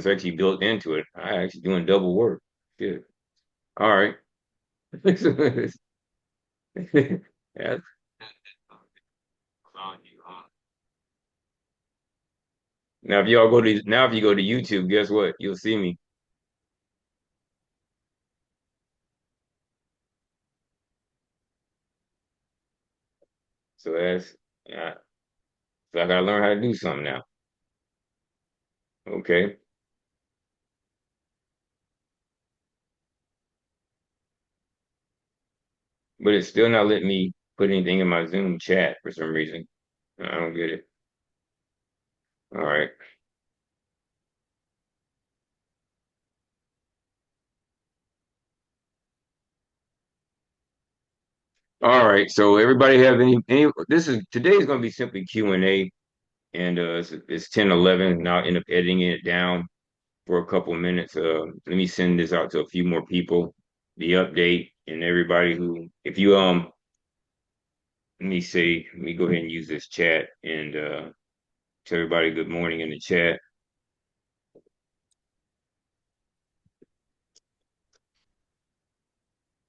It's actually built into it. I actually doing double work. Good. All right. Yeah. Now, if you go to YouTube, guess what? You'll see me. So that's yeah. So I gotta learn how to do something now. Okay. But it's still not letting me put anything in my Zoom chat for some reason. I don't get it. All right. All right. So everybody have any this is today's gonna be simply Q&A and it's 10:11 and I'll end up editing it down for a couple minutes. Let me send this out to a few more people, the update and everybody who if you let me go ahead and use this chat and tell everybody good morning in the chat.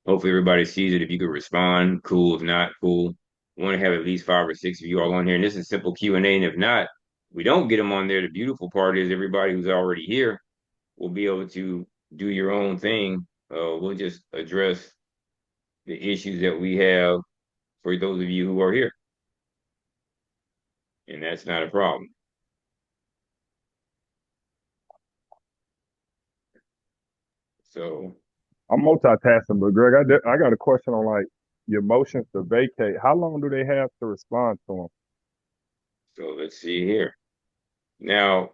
Hopefully everybody sees it. If you could respond, cool. If not, cool. We want to have at least 5 or 6 of you all on here. And this is simple Q&A. And if not, we don't get them on there. The beautiful part is everybody who's already here will be able to do your own thing. We'll just address the issues that we have for those of you who are here. And that's not a problem. So, I'm multitasking, but Greg, I got a question on like your motions to vacate. How long do they have to respond to them? so let's see here. Now,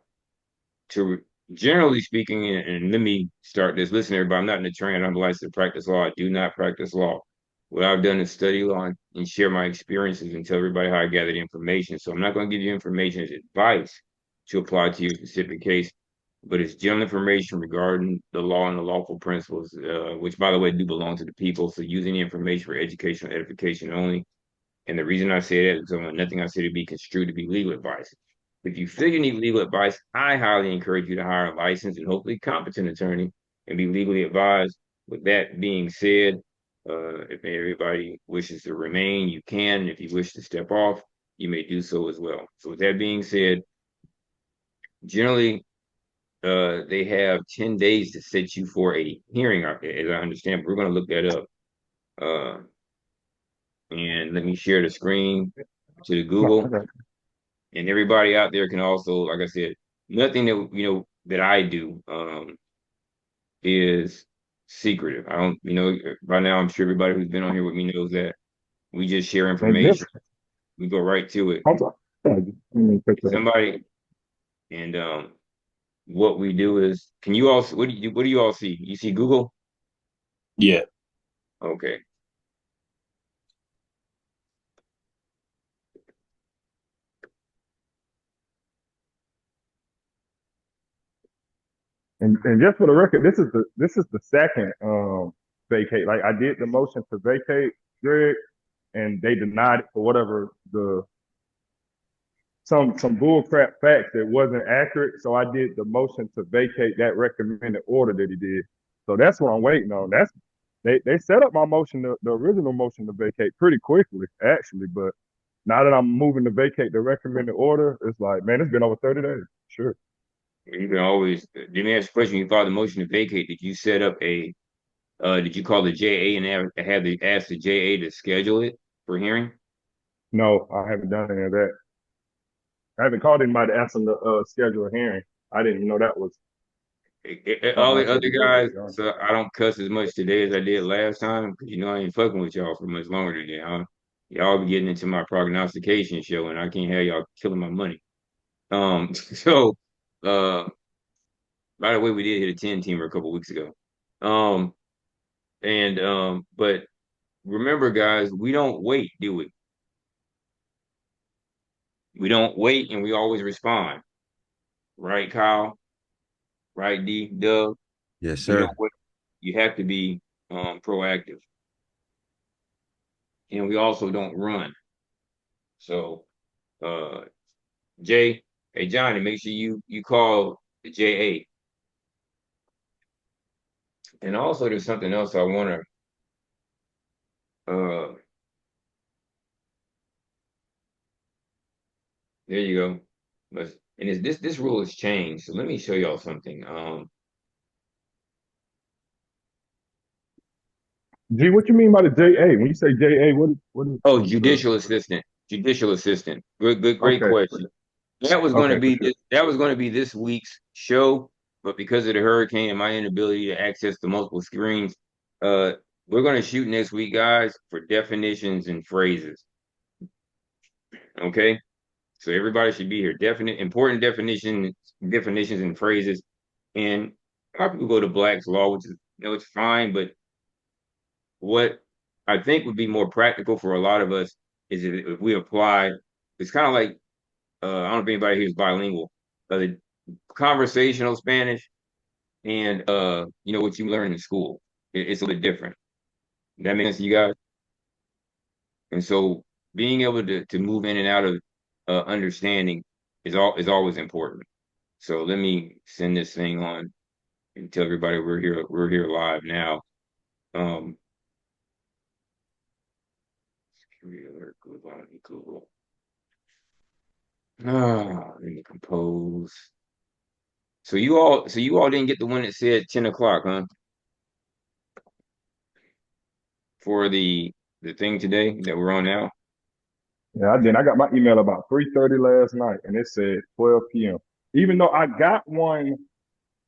to generally speaking, and let me start this. Listen, everybody, I'm not an attorney. I'm licensed to practice law. I do not practice law. What I've done is study law and share my experiences and tell everybody how I gathered information. So I'm not going to give you information as advice to apply to your specific case, but it's general information regarding the law and the lawful principles, which, by the way, do belong to the people. So using the information for educational edification only. And the reason I say that is because I want nothing I say to be construed to be legal advice. If you feel you need legal advice, I highly encourage you to hire a licensed and hopefully competent attorney and be legally advised. With that being said, if everybody wishes to remain, you can. If you wish to step off, you may do so as well. So with that being said, generally, they have 10 days to set you for a hearing, as I understand. But we're going to look that up. Uh, and let me share the screen to the No, Google. okay. And everybody out there can also, like I said, nothing that that I do is secretive. I don't, by now I'm sure everybody who's been on here with me knows that we just share And just information. We go right to it. hold on. Let me pick that. Somebody and what we do is, can you all what do you all see? You see Google? Yeah. Okay. And just for the record, this is the second vacate. Like I did the motion to vacate, Greg, and they denied it for whatever the some bull crap facts that wasn't accurate. So I did the motion to vacate that recommended order that he did. So that's what I'm waiting on. They set up my motion, the original motion to vacate pretty quickly, actually. But now that I'm moving to vacate the recommended order, it's like, man, it's been over 30 days. Sure. You can always let me ask a question. You filed the motion to vacate. Did you set up a did you call the JA and ask the JA to schedule it for hearing? No, I haven't done any of that. I haven't called anybody to ask them to schedule a hearing. I didn't even know that was All something I the supposed other to do. guys, so I don't cuss as much today as I did last time because I ain't fucking with y'all for much longer today, huh? Y'all be getting into my prognostication show, and I can't have y'all killing my money. So, uh, by the way, we did hit a 10 teamer a couple weeks ago. Um, but remember, guys, we don't wait, do we? We don't wait, and we always respond, right, Kyle? Right, D, Doug? Yes, You know sir. what? You have to be proactive, and we also don't run. So, uh, Jay, hey Johnny, make sure you call the JA. And also, there's something else I want to. There you go. And this rule has changed. So let me show y'all something. G, what you mean by the JA? When you say JA, Oh, what's the judicial assistant. Judicial assistant. Great okay, question. That was going to okay, for be sure. that was going to be this week's show, but because of the hurricane and my inability to access the multiple screens, uh, we're going to shoot next week, guys, for definitions and phrases. Okay, so everybody should be here. Definite, important definitions and phrases. And a lot of people go to Black's Law, which is it's fine, but what I think would be more practical for a lot of us is if we apply. It's kind of like I don't know if anybody here is bilingual. The conversational Spanish and what you learn in school. It's a little bit different. That makes sense to you guys. And so being able to move in and out of understanding is always important. So let me send this thing on and tell everybody we're here live now. Um, Google. Let me compose. So you all didn't get the one that said 10 o'clock, huh? For the thing today that we're on now. Yeah, I did. I got my email about 3:30 last night, and it said 12 p.m. Even though I got one,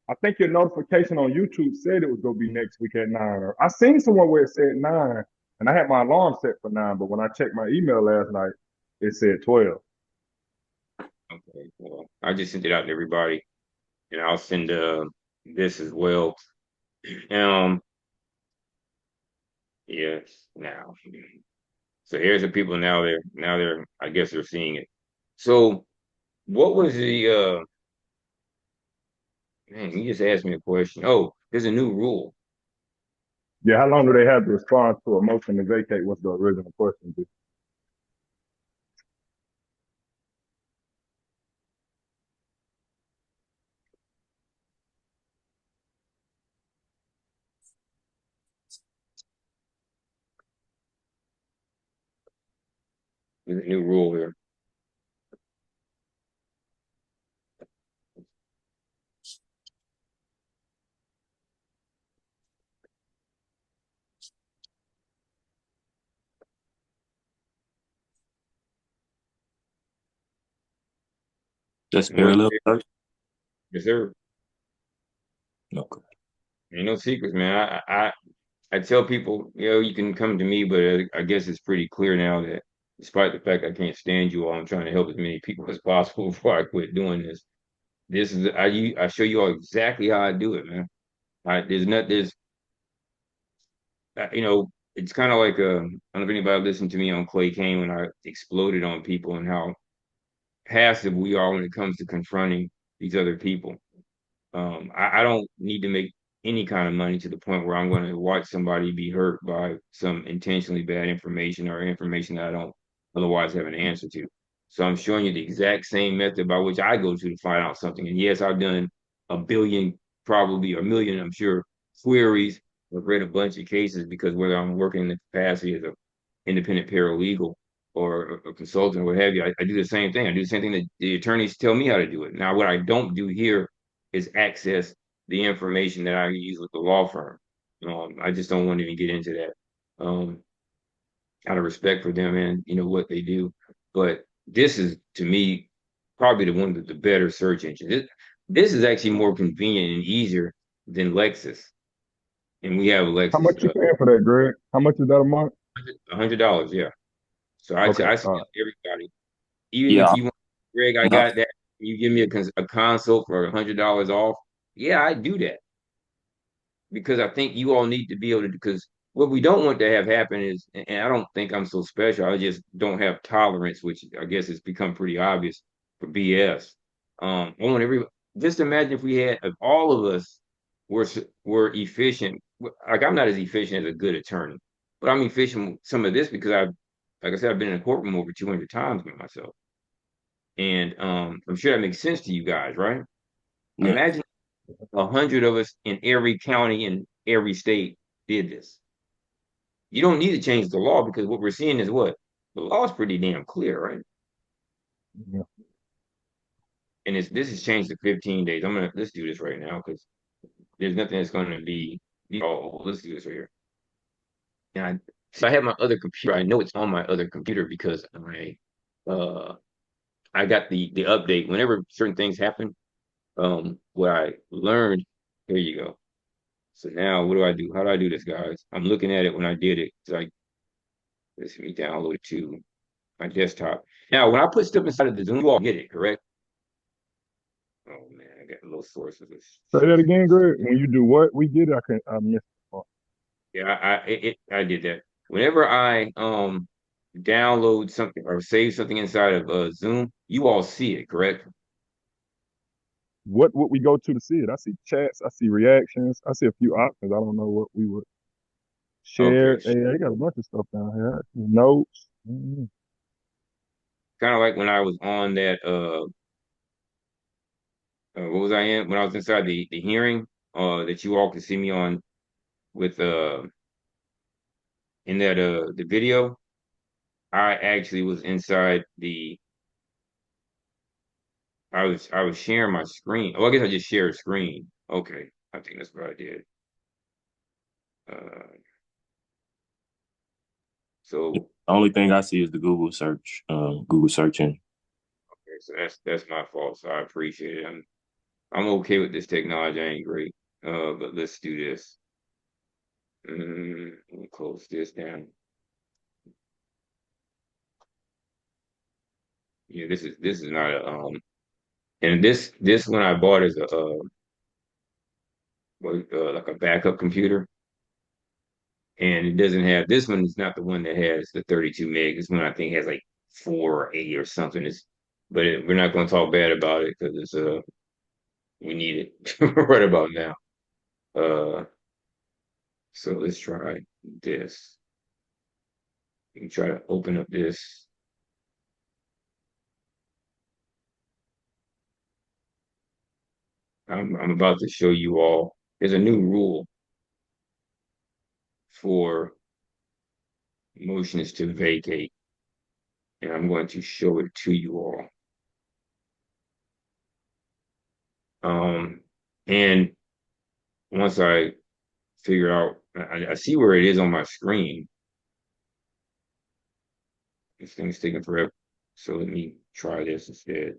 I think your notification on YouTube said it was gonna be next week at 9. Or I seen someone where it said 9, and I had my alarm set for 9. But when I checked my email last night, it said 12. Okay, well, I just sent it out to everybody, and I'll send this as well. Um, yes, now. So here's the people now they're I guess they're seeing it. So what was the man, you just asked me a question. Oh, there's a new rule. Yeah, how long do they have to respond to a motion to vacate? What's the original question? There's a new rule here. That's And what parallel search. yes, sir. Okay. Ain't no secrets, man. I tell people, you can come to me, but I guess it's pretty clear now that despite the fact I can't stand you all, I'm trying to help as many people as possible before I quit doing this. I show you all exactly how I do it, man. There's not there's it's kind of like I don't know if anybody listened to me on Clay Kane when I exploded on people and how passive we are when it comes to confronting these other people. I don't need to make any kind of money to the point where I'm going to watch somebody be hurt by some intentionally bad information or information that I don't otherwise have an answer to. So I'm showing you the exact same method by which I go to find out something. And yes, I've done a billion, probably or a million, I'm sure, queries. I've read a bunch of cases because whether I'm working in the capacity as an independent paralegal or a consultant or what have you, I do the same thing. I do the same thing that the attorneys tell me how to do it. Now, what I don't do here is access the information that I use with the law firm. I just don't want to even get into that out of respect for them and what they do. But this is to me probably the one of the better search engines. This is actually more convenient and easier than Lexus, and we have How Lexus much you paying for that, Greg? How much is that a month? $100, yeah. So Okay, I suggest everybody, even if Yeah. you want, Greg, I No. got that. You give me a consult for $100 off. Yeah, I do that because I think you all need to be able to. Because what we don't want to have happen is, and I don't think I'm so special. I just don't have tolerance, which I guess has become pretty obvious for BS. I want every. Just imagine if all of us were efficient. Like I'm not as efficient as a good attorney, but I'm efficient with some of this because like I said, I've been in a courtroom over 200 times with myself. And I'm sure that makes sense to you guys, right? Yeah. Imagine 100 of us in every county every state did this. You don't need to change the law because what we're seeing is what? The law is pretty damn clear, right? Yeah. And this has changed to 15 days. Let's do this right now because there's nothing that's gonna be oh, let's do this right here. And so I have my other computer. I know it's on my other computer because I got the update. Whenever certain things happen, what I learned, here you go. So now what do I do? How do I do this, guys? I'm looking at it when I did it. It's like let me download it to my desktop. Now, when I put stuff inside of the Zoom, you all get it, correct? Oh man, I got little sources. Say that again, Greg. When you do what? We get it. I missed the part. Yeah, I did that. Whenever I download something or save something inside of Zoom, you all see it, correct? What would we go to see it? I see chats. I see reactions. I see a few options. I don't know what we would Okay. share. Hey, they got a bunch of stuff down here. Notes. Mm-hmm. Kind of like when I was on that what was I in when I was inside the hearing that you all could see me on with in that the video. I actually was inside the I was sharing my screen. Oh, I guess I just shared a screen. Okay. I think that's what I did. Uh The so only thing I see is the Google search, Google searching. okay, so that's my fault. So I appreciate it. I'm okay with this technology. I ain't great. But let's do this. Let me close this down. Yeah, this is not a and this one I bought is a like a backup computer, and it doesn't have this one is not the one that has the 32 meg. This one I think has like 4 or 8 or something. We're not going to talk bad about it because it's we need it right about now. Uh, so let's try this. We can try to open up this. I'm about to show you all. There's a new rule for motions to vacate, and I'm going to show it to you all. And once I figure out, I see where it is on my screen. This thing's taking forever. So let me try this instead.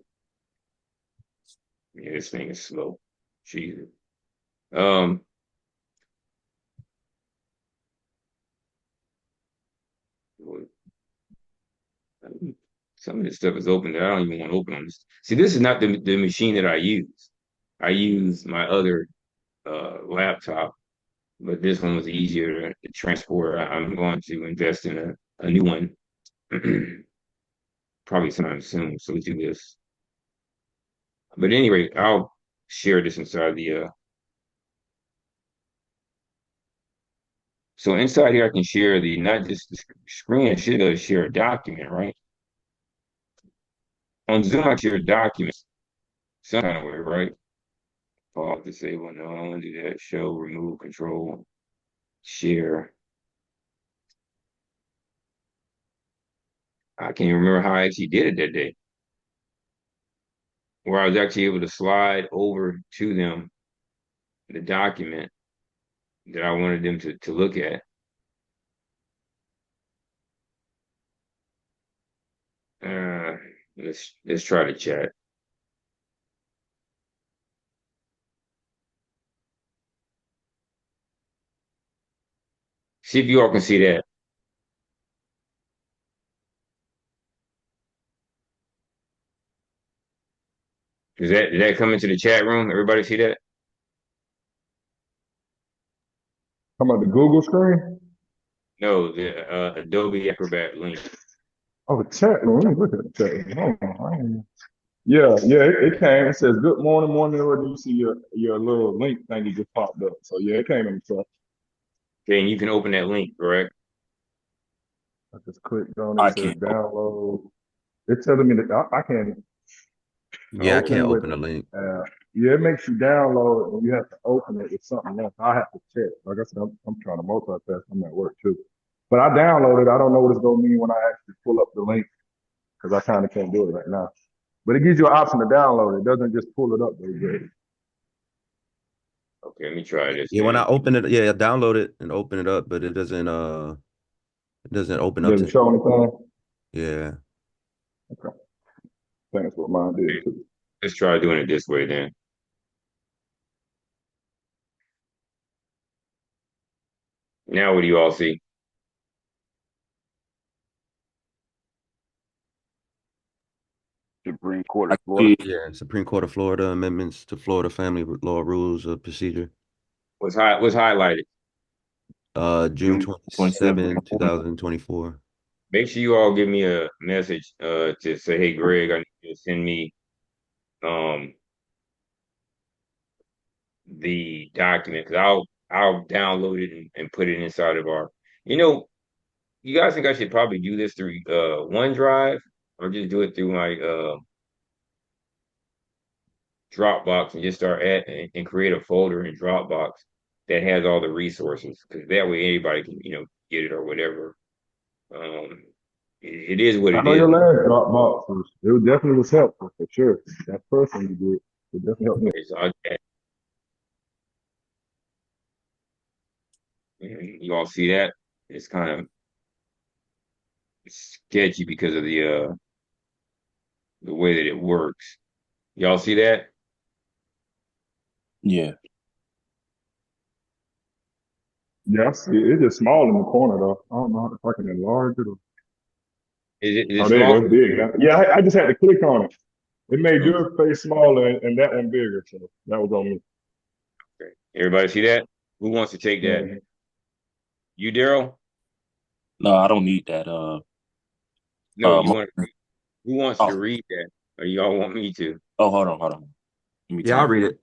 Yeah, this thing is slow. Jesus. Um, some of this stuff is open that I don't even want to open on this. See, this is not the machine that I use. I use my other laptop, but this one was easier to transport. I'm going to invest in a new one probably sometime soon. So let's do this. But anyway, I'll share this inside the so inside here I can share the not just the screen, I should go share a document, right? On Zoom I share documents some kind of way, right? Pause, disable, no, I don't want to do that. Show, remove, control, share. I can't even remember how I actually did it that day. Where I was actually able to slide over to them the document that I wanted them to look at. Uh, let's try to chat. See if you all can see that. Did that come into the chat room? Everybody see that? Talking about the Google screen? No, the Adobe Acrobat link. Oh, the chat room. Let me look at the chat room. Hold on. Yeah, yeah, it came. It says, "Good morning, morning." Or you see your little link thing you just popped up. So yeah, it came in the chat. Okay, and you can open that link, correct? I just clicked on it. It I says can't. download. It's telling me that I can Yeah, I Oh, can't open with open the link. uh Yeah, it makes you download it and you have to open it with something else. I have to check. Like I said, I'm trying to multitask. I'm at work too. But I downloaded. I don't know what it's gonna mean when I actually pull up the link because I kind of can't do it right now. But it gives you an option to download it. It doesn't just pull it up. Okay, let me try this Yeah, when I then. open it, yeah, I download it and open it up, but it doesn't open It up doesn't to show anything. yeah. Okay. I think that's what mine did Okay, too. let's try doing it this way then. Now, what do you all see? Supreme Court I of Florida. see Yeah, Supreme Court of Florida amendments to Florida Family Law Rules of Procedure. What's highlighted? June June 27th. 27, 2024. Make sure you all give me a message to say, hey Greg, I need you to send me um the document because I'll download it and put it inside of our you know, you guys think I should probably do this through OneDrive or just do it through my Dropbox and just start and create a folder in Dropbox that has all the resources because that way anybody can, get it or whatever. Um it is what I it know is. your last Dropbox it definitely was helpful for sure. That first one you did, it definitely helped me. Okay, so you all see that? It's kind of sketchy because of the way that it works. Y'all see that? Yeah. Yeah, I see it. It's just small in the corner though. I don't know if I can enlarge it. Is Oh, it there you small? go. It's big. Yeah, I just had to click on it. It made Okay. your face smaller and that one bigger. So that was on me. Everybody see that? Who wants to take that? Mhm. You, Daryl? No, I don't need that. No, you Mo- want who wants to oh, read that? Or y'all want me to? oh, hold on. Let me Yeah, I'll type. read it.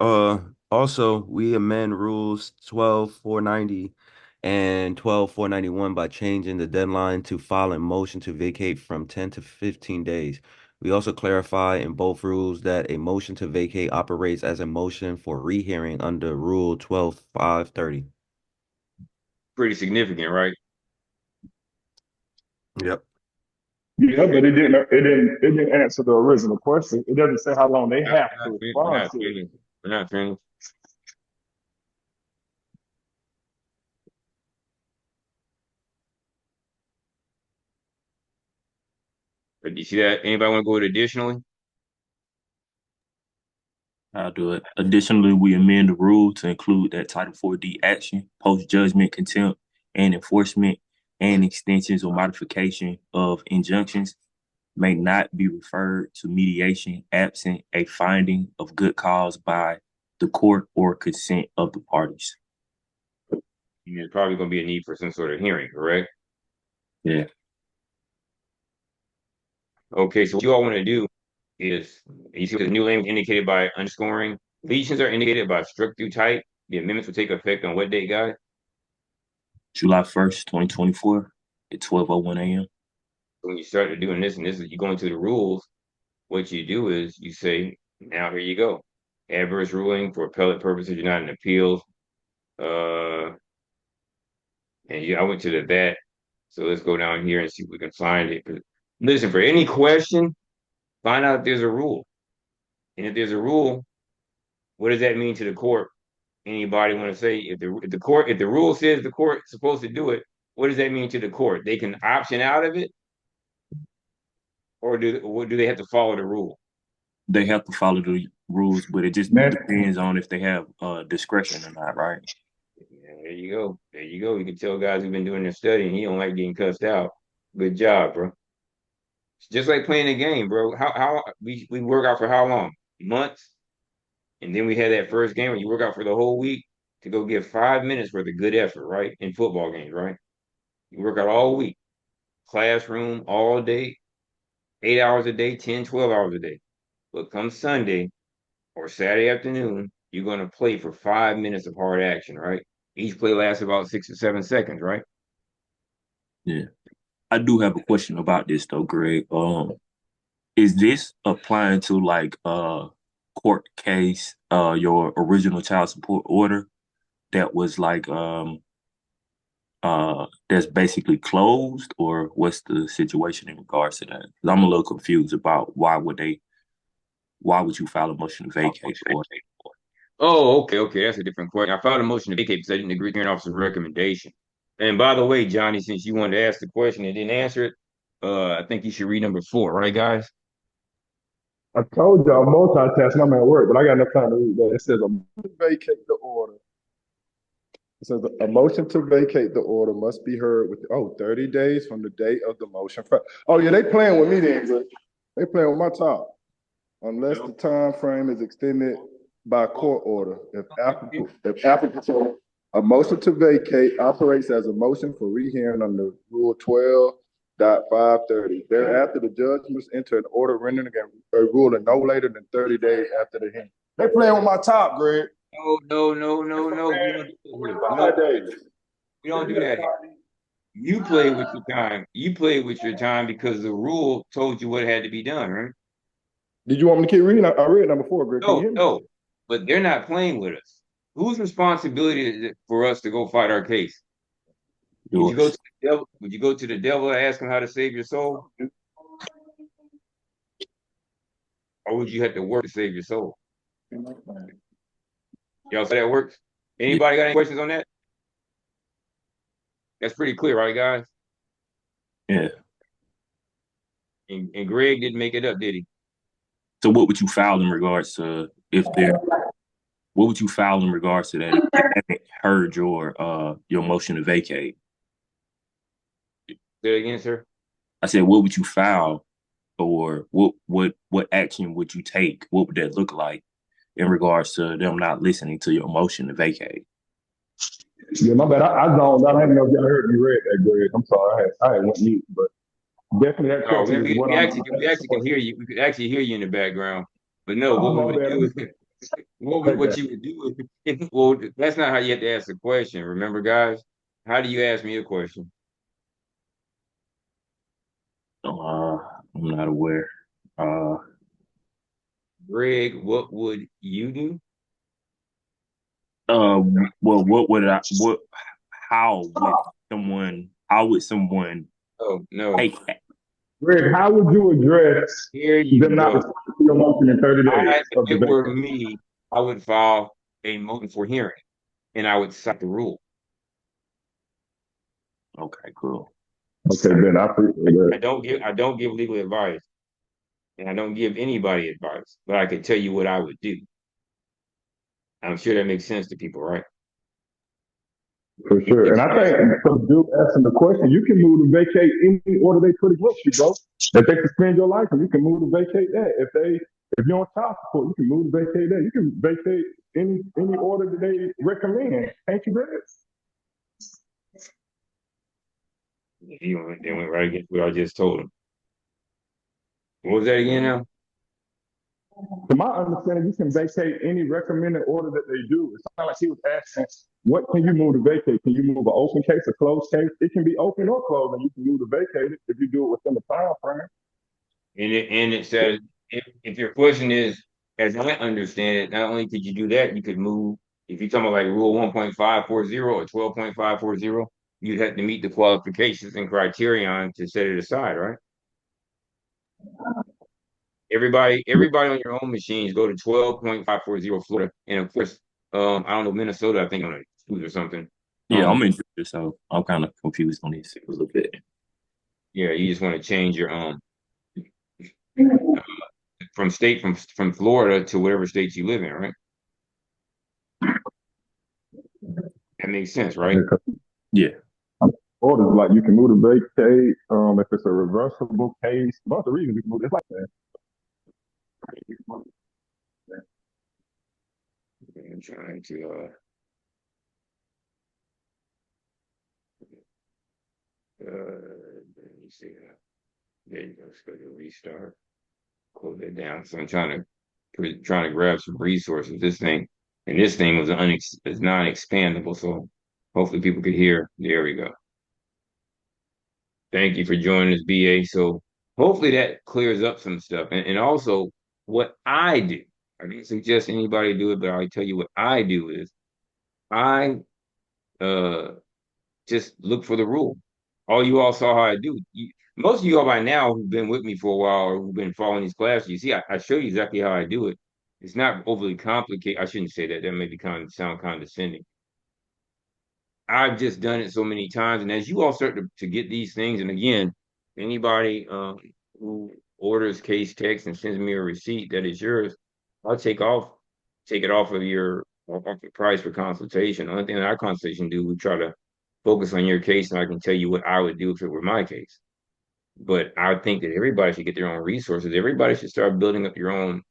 Also, we amend rules 12-490 and 12-491 by changing the deadline to file a motion to vacate from 10 to 15 days. We also clarify in both rules that a motion to vacate operates as a motion for rehearing under Rule 12-530. Pretty significant, right? Yep. Yeah, Okay. but it didn't answer the original question. It doesn't say how long they have to We're respond not to it. finished. We're not finished. But you see that? Anybody want to go with additionally? I'll do it. Additionally, we amend the rule to include that Title 4D action, post-judgment contempt, and enforcement and extensions or modification of injunctions may not be referred to mediation absent a finding of good cause by the court or consent of the parties. There's probably going to be a need for some sort of hearing, correct? Yeah. Okay, so what you all want to do is you see the new language indicated by underscoring. Lesions are indicated by struck through type. The amendments will take effect on what date, guys? July 1st, 2024 at 12:01 a.m. When you start doing this, and this is you go into the rules, what you do is you say, now here you go. Adverse ruling for appellate purposes, you're not in appeals. Uh, and I went to that. So let's go down here and see if we can find it. Listen, for any question, find out if there's a rule. And if there's a rule, what does that mean to the court? Anybody want to say if the rule says the court's supposed to do it, what does that mean to the court? They can option out of it, or do they have to follow the rule? They have to follow the rules, but it just Man, depends on if they have discretion or not, right? Yeah, there you go. There you go. You can tell guys who've been doing their study and he don't like getting cussed out. Good job, bro. It's just like playing a game, bro. How we work out for how long? Months, and then we had that first game where you work out for the whole week to go get 5 minutes worth of good effort, right? In football games, right? You work out all week, classroom all day, 8 hours a day, 10, 12 hours a day. But come Sunday or Saturday afternoon, you're going to play for 5 minutes of hard action, right? Each play lasts about 6 or 7 seconds, right? Yeah. I do have a question about this though, Greg. Is this applying to like court case your original child support order that was like that's basically closed, or what's the situation in regards to that? 'Cause I'm a little confused about why would you file a motion to vacate for it? Oh, okay. That's a different question. I filed a motion to vacate because I didn't agree with the hearing officer's recommendation. And by the way, Johnny, since you wanted to ask the question and didn't answer it, I think you should read number 4, right, guys? I told y'all multitasking. I'm at work, but I got enough time to read that. It says a motion to vacate the order. It says a motion to vacate the order must be heard with 30 days from the date of the motion. Oh yeah, they playing with me then, but they playing with my top. Unless the time frame is extended by court order. If applicable, a motion to vacate operates as a motion for rehearing under Rule 12.530. Thereafter, the judge must enter an order rendering a ruling no later than 30 days after the hearing. They playing with my top, Greg. No. We don't do that here. You play with your time. You play with your time because the rule told you what had to be done, right? Did you want me to keep reading? I read number 4, Greg. Can you hear me? No. But they're not playing with us. Whose responsibility is it for us to go fight our case? Would you go to the devil? Would you go to the devil and ask him how to save your soul? Or would you have to work to save your soul? Y'all say that works? Anybody got any questions on that? That's pretty clear, right, guys? Yeah. And Greg didn't make it up, did he? So what would you file in regards to what would you file in regards to that if they haven't heard your motion to vacate? Say it again, sir. I said, what would you file, or what action would you take? What would that look like in regards to them not listening to your motion to vacate? Yeah, my bad. I zoned out. I didn't know if y'all heard me read that, Greg. I'm sorry. I went mute, but definitely that question is what we actually can hear you. We could actually hear you in the background. But no, what you would do is, well, that's not how you have to ask the question. Remember, guys, how do you ask me a question? I'm not aware. Greg, what would you do? Well, how would someone Oh, no. take that? Greg, how would you address Here you them not go. responding to your motion in 30 days? If it were me, I would file a motion for hearing, and I would cite the rule. Okay, cool. Okay, Ben, I appreciate that. I don't give legal advice, and I don't give anybody advice, but I can tell you what I would do. I'm sure that makes sense to people, right? For sure. And I think, so dude asking the question, you can move to vacate any order they put against you, bro. If they suspend your license, you can move to vacate that. If you're on child support, you can move to vacate that. You can vacate any order that they recommend. Ain't you, Greg? They went right against what I just told him. What was that again now? To my understanding, you can vacate any recommended order that they do. It's not like he was asking, what can you move to vacate? Can you move an open case, a closed case? It can be open or closed, and you can move to vacate it if you do it within the time frame. And it says if your question is, as I understand it, not only could you do that, you could move. If you're talking about like Rule 1.540 or 12.540, you'd have to meet the qualifications and criterion to set it aside, right? Everybody on your own machines go to 12.540 Florida, and of course, I don't know, Minnesota, I think on a two or something. Yeah, I'm interested, so I'm kind of confused on this a little bit. Yeah, you just want to change your from Florida to whatever state you live in, right? That makes sense, right? Yeah. Orders like you can move to vacate if it's a reversible case. A bunch of reasons you can move. It's like that. I'm trying to let me see. There you go. Let's go to restart. Close that down. So I'm trying to grab some resources. This thing was is non-expandable. So hopefully people could hear. There we go. Thank you for joining us, BA. So hopefully that clears up some stuff. And also what I do. I didn't suggest anybody do it, but I tell you what I do is I uh just look for the rule. All you all saw how I do. Most of you all by now who've been with me for a while or who've been following these classes, you see, I show you exactly how I do it. It's not overly complicated. I shouldn't say that. That may be sound condescending. I've just done it so many times, and as you all start to get these things, and again, anybody who orders case text and sends me a receipt that is yours, I'll take it off the price for consultation. The only thing that our consultation do, we try to focus on your case, and I can tell you what I would do if it were my case. But I think that everybody should get their own resources. Everybody should start building up your own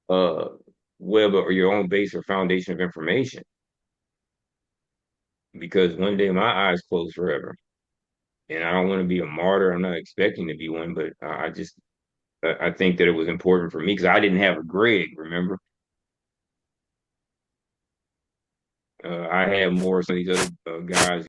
uh web or your own base or foundation of information. Because one day my eyes close forever. And I don't want to be a martyr. I'm not expecting to be one, but I think that it was important for me because I didn't have a Greg, remember? I had more of some of these other guys